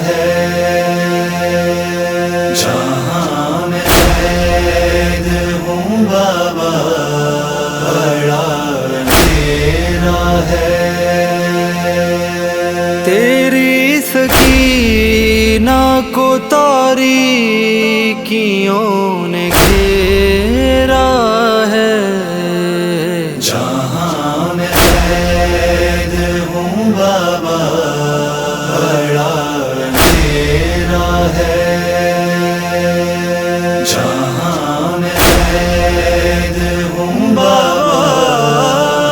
ہے، جہاں میں قید ہوں بابا بڑا اندھیرا ہے، تیری سکینہ کو تاریکیوں نے گھیرا ہے، جہاں میں قید ہوں بابا بڑا اندھیرا ہے، جہاں میں قید ہوں بابا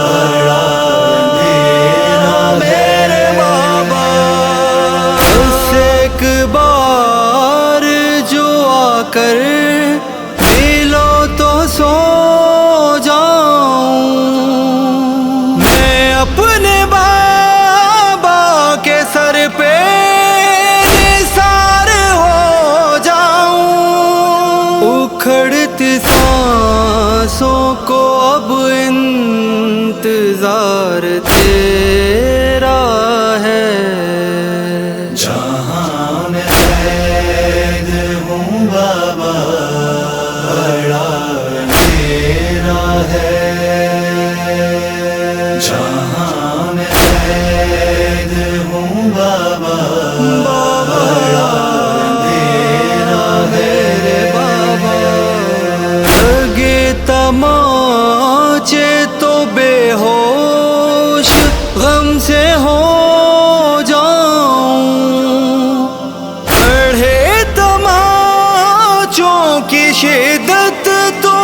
بڑا اندھیرا میرے بابا بس ایک بار جو آ کر ملو تو سو جاؤں، میں اپنے بابا کے سر پہ نثار ہو جاؤں، اکھڑتی سانسوں کو اب انتظار تیرا ہے، جہاں میں قید ہوں بابا بڑا اندھیرا ہے، جہاں میں قید ہوں بابا بڑا اندھیرا ہے، بابا لگے تماچے تو بے ہوش غم سے ہو جاؤں، بڑھے تماچوں کی شدت تو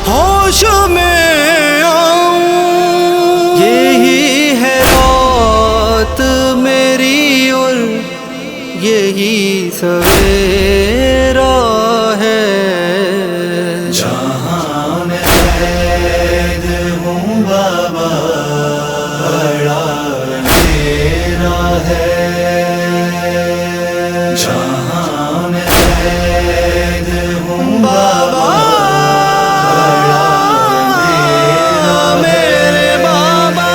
ہوش میں آؤں، یہی ہے رات میری اور یہی سویرا ہے، جہاں میں قید ہوں بابا بڑا اندھیرا ہے، جہاں میں قید ہوں بابا بڑا اندھیرا میرے بابا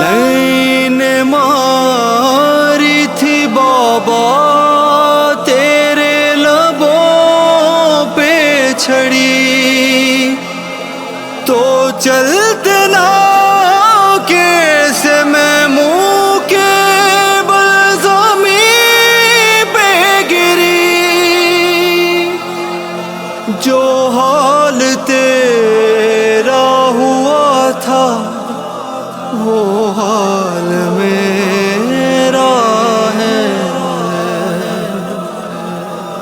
لائن ماری تھی بابا تیرے لبوں پہ چھڑی، تو چلتے نہ کیسے میں منہ کے بل زمین پہ گری، جو حال تیرا ہوا تھا وہ حال میرا ہے،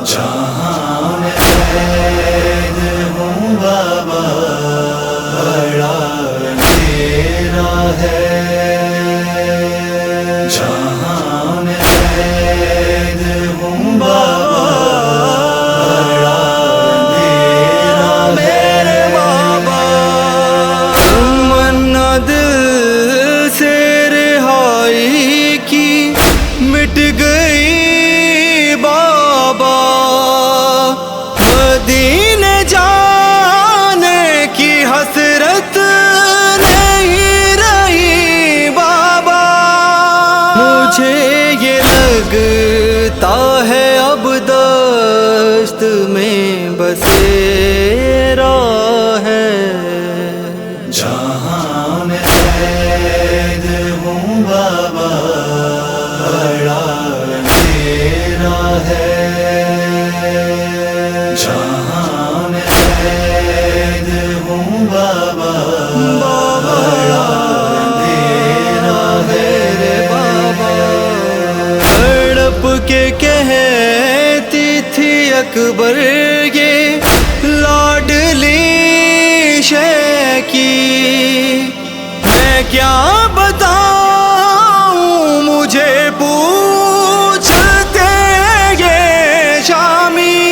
جہاں میں قید ہوں بابا بڑا اندھیرا ہے، جہاں میں قید ہوں بابا بڑا اندھیرا میرے بابا تمنا دل سے رہائی کی مٹ گئی بابا، مدینے جانے کی حسرت نہیں رہی بابا، مجھے یہ لگتا ہے اب دشت میں بسیرا ہے، جہاں میں قید ہوں بابا بڑا اندھیرا ہے، جہاں میں قید ہوں بابا بڑا اندھیرا ہے، بابا تڑپ کے کہتی تھی اکبر یہ لاڈلی شے کی، میں کیا بتاؤں مجھے پوچھتے یہ شامی،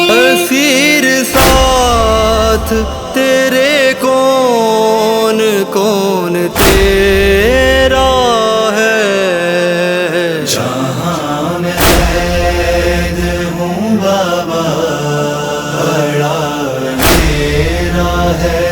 اسیر ساتھ تیرے کون کون تیرا ہے، جہاں میں قید ہوں بابا بڑا اندھیرا ہے،